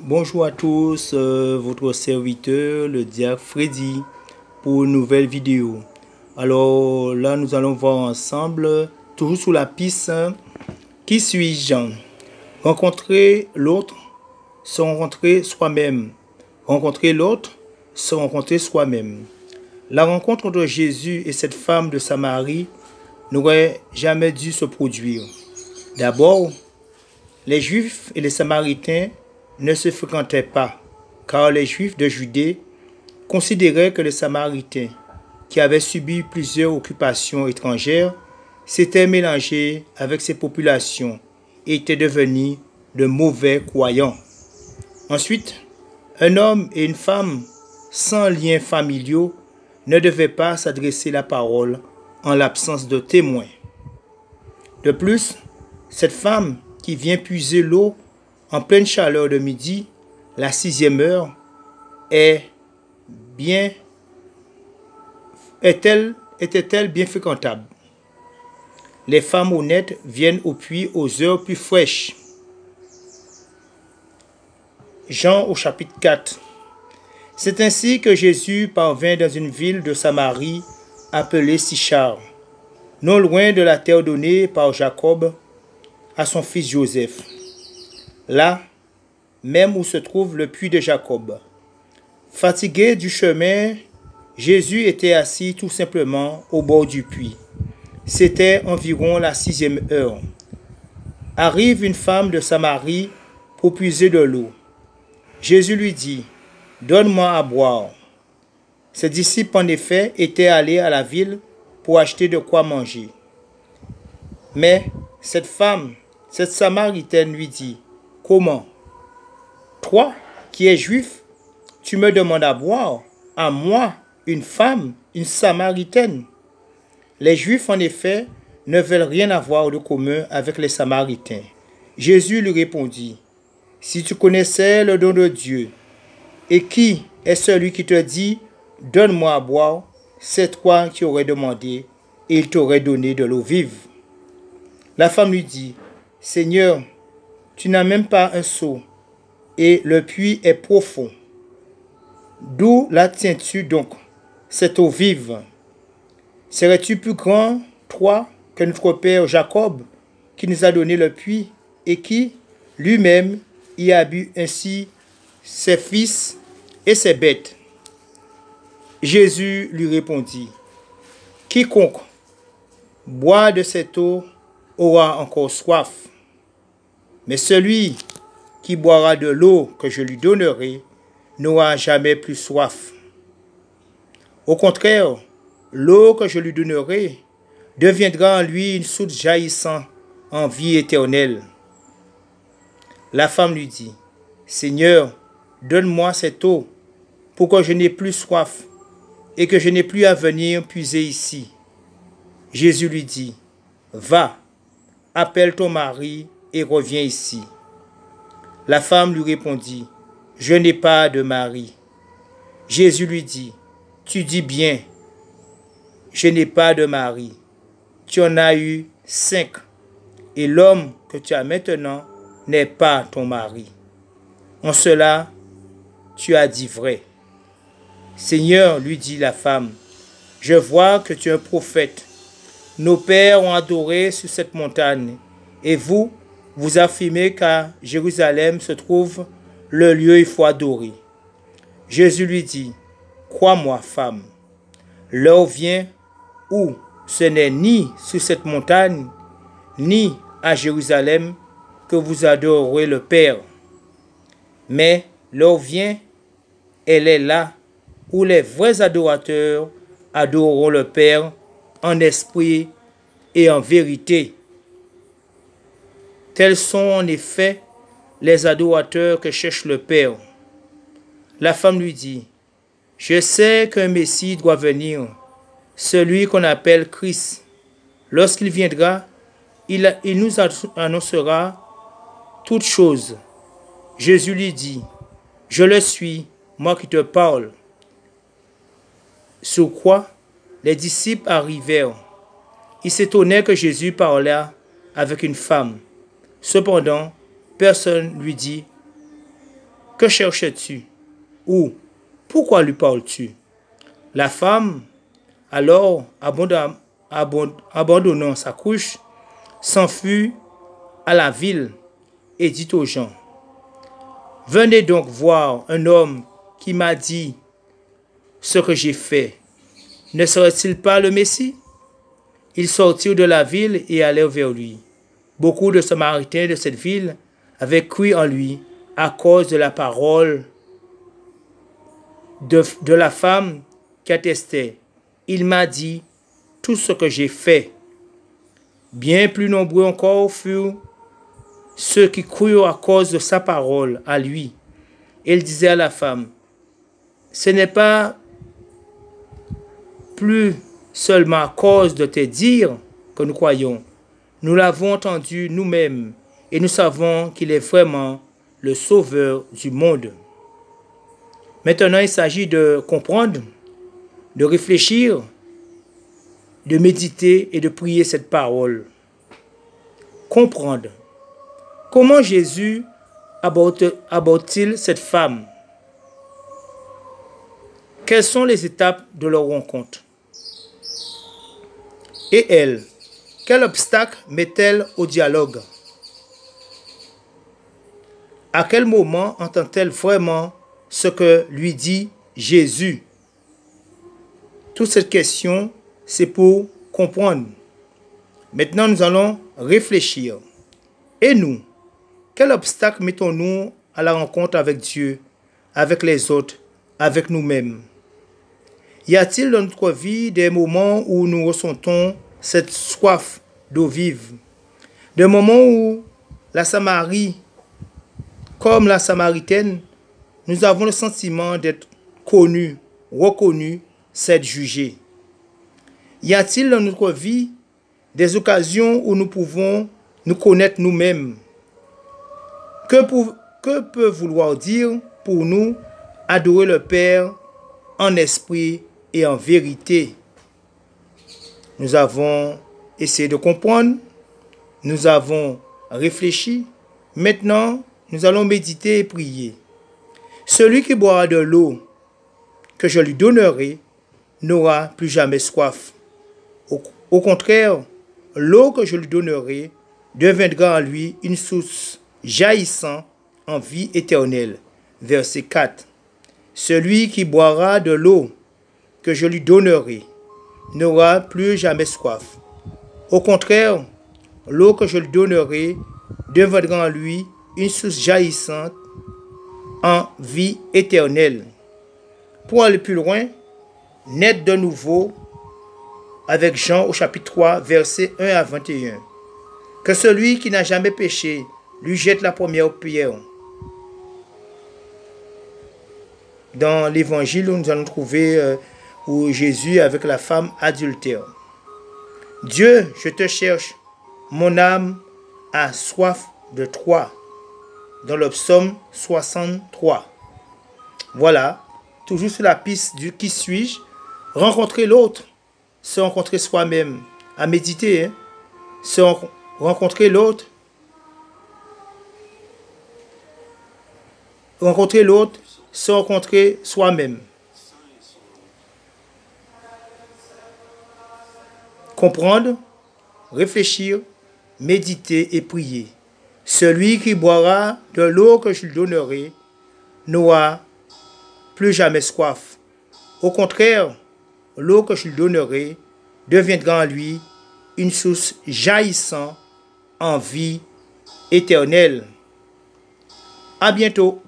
Bonjour à tous, votre serviteur, le diacre Freddy, pour une nouvelle vidéo. Alors là, nous allons voir ensemble, toujours sous la piste, qui suis-je? Rencontrer l'autre, se rencontrer soi-même. Rencontrer l'autre, se rencontrer soi-même. La rencontre entre Jésus et cette femme de Samarie n'aurait jamais dû se produire. D'abord, les Juifs et les Samaritains ne se fréquentaient pas, car les Juifs de Judée considéraient que les Samaritains, qui avaient subi plusieurs occupations étrangères, s'étaient mélangés avec ces populations et étaient devenus de mauvais croyants. Ensuite, un homme et une femme sans liens familiaux ne devaient pas s'adresser la parole en l'absence de témoins. De plus, cette femme qui vient puiser l'eau en pleine chaleur de midi, la 6e heure, était-elle bien fréquentable? Les femmes honnêtes viennent au puits aux heures plus fraîches. Jean au chapitre 4. C'est ainsi que Jésus parvint dans une ville de Samarie appelée Sichar, non loin de la terre donnée par Jacob à son fils Joseph. Là, même où se trouve le puits de Jacob. Fatigué du chemin, Jésus était assis tout simplement au bord du puits. C'était environ la 6e heure. Arrive une femme de Samarie pour puiser de l'eau. Jésus lui dit, « Donne-moi à boire. » Ses disciples, en effet, étaient allés à la ville pour acheter de quoi manger. Mais cette Samaritaine lui dit, « Comment? Toi, qui es juif, tu me demandes à boire, à moi, une femme, une Samaritaine. » Les Juifs, en effet, ne veulent rien avoir de commun avec les Samaritains. Jésus lui répondit, « Si tu connaissais le don de Dieu, et qui est celui qui te dit, « Donne-moi à boire », c'est toi qui aurais demandé, et il t'aurait donné de l'eau vive. » La femme lui dit, « Seigneur, tu n'as même pas un seau, et le puits est profond. D'où la tiens-tu donc, cette eau vive? Serais-tu plus grand, toi, que notre père Jacob, qui nous a donné le puits, et qui, lui-même, y a bu ainsi ses fils et ses bêtes? » Jésus lui répondit, « Quiconque boit de cette eau aura encore soif. Mais celui qui boira de l'eau que je lui donnerai n'aura jamais plus soif. Au contraire, l'eau que je lui donnerai deviendra en lui une source jaillissant en vie éternelle. » La femme lui dit, « Seigneur, donne-moi cette eau pour que je n'ai plus soif et que je n'ai plus à venir puiser ici. » Jésus lui dit, « Va, appelle ton mari et reviens ici. » La femme lui répondit, « Je n'ai pas de mari. » Jésus lui dit, « Tu dis bien, je n'ai pas de mari. Tu en as eu 5, et l'homme que tu as maintenant n'est pas ton mari. En cela, tu as dit vrai. » « Seigneur, lui dit la femme, je vois que tu es un prophète. Nos pères ont adoré sur cette montagne, et vous, vous affirmez qu'à Jérusalem se trouve le lieu où il faut adorer. » Jésus lui dit, « Crois-moi, femme, l'heure vient où ce n'est ni sur cette montagne, ni à Jérusalem que vous adorerez le Père. Mais l'heure vient, elle est là, où les vrais adorateurs adoreront le Père en esprit et en vérité. Tels sont en effet les adorateurs que cherche le Père. » La femme lui dit, « Je sais qu'un Messie doit venir, celui qu'on appelle Christ. Lorsqu'il viendra, il nous annoncera toutes choses. » Jésus lui dit, « Je le suis, moi qui te parle. » Sur quoi les disciples arrivèrent. Ils s'étonnaient que Jésus parlât avec une femme. Cependant, personne lui dit que cherches-tu? Ou pourquoi lui parles-tu? La femme, alors, abandonnant sa couche, s'enfuit à la ville et dit aux gens, venez donc voir un homme qui m'a dit ce que j'ai fait. Ne serait-il pas le Messie? Ils sortirent de la ville et allèrent vers lui. Beaucoup de Samaritains de cette ville avaient cru en lui à cause de la parole de la femme qui attestait. Il m'a dit tout ce que j'ai fait. Bien plus nombreux encore furent ceux qui crurent à cause de sa parole à lui. Il disait à la femme, ce n'est pas plus seulement à cause de tes dires que nous croyons. Nous l'avons entendu nous-mêmes et nous savons qu'il est vraiment le sauveur du monde. Maintenant, il s'agit de comprendre, de réfléchir, de méditer et de prier cette parole. Comprendre. Comment Jésus aborde-t-il cette femme? Quelles sont les étapes de leur rencontre? Et elle, quel obstacle met-elle au dialogue? À quel moment entend-elle vraiment ce que lui dit Jésus? Toute cette question, c'est pour comprendre. Maintenant, nous allons réfléchir. Et nous, quel obstacle mettons-nous à la rencontre avec Dieu, avec les autres, avec nous-mêmes? Y a-t-il dans notre vie des moments où nous ressentons cette soif d'eau vive? Des moments où la Samarie, comme la Samaritaine, nous avons le sentiment d'être connus, reconnus, d'être jugés. Y a-t-il dans notre vie des occasions où nous pouvons nous connaître nous-mêmes? Que peut vouloir dire pour nous adorer le Père en esprit et en vérité? Nous avons essayé de comprendre, nous avons réfléchi. Maintenant, nous allons méditer et prier. Celui qui boira de l'eau que je lui donnerai n'aura plus jamais soif. Au contraire, l'eau que je lui donnerai deviendra en lui une source jaillissant en vie éternelle. Verset 4. Celui qui boira de l'eau que je lui donnerai n'aura plus jamais soif. Au contraire, l'eau que je lui donnerai deviendra en lui une source jaillissante en vie éternelle. Pour aller plus loin, naître de nouveau avec Jean au chapitre 3, versets 1 à 21. Que celui qui n'a jamais péché lui jette la première pierre. Dans l'évangile, nous allons trouver où Jésus avec la femme adultère. Dieu, je te cherche, mon âme a soif de toi. Dans le psaume 63. Voilà, toujours sur la piste du qui suis-je, rencontrer l'autre, se rencontrer soi-même, à méditer, hein? Rencontrer l'autre, se rencontrer soi-même. Comprendre, réfléchir, méditer et prier. Celui qui boira de l'eau que je lui donnerai n'aura plus jamais soif. Au contraire, l'eau que je lui donnerai deviendra en lui une source jaillissant en vie éternelle. À bientôt.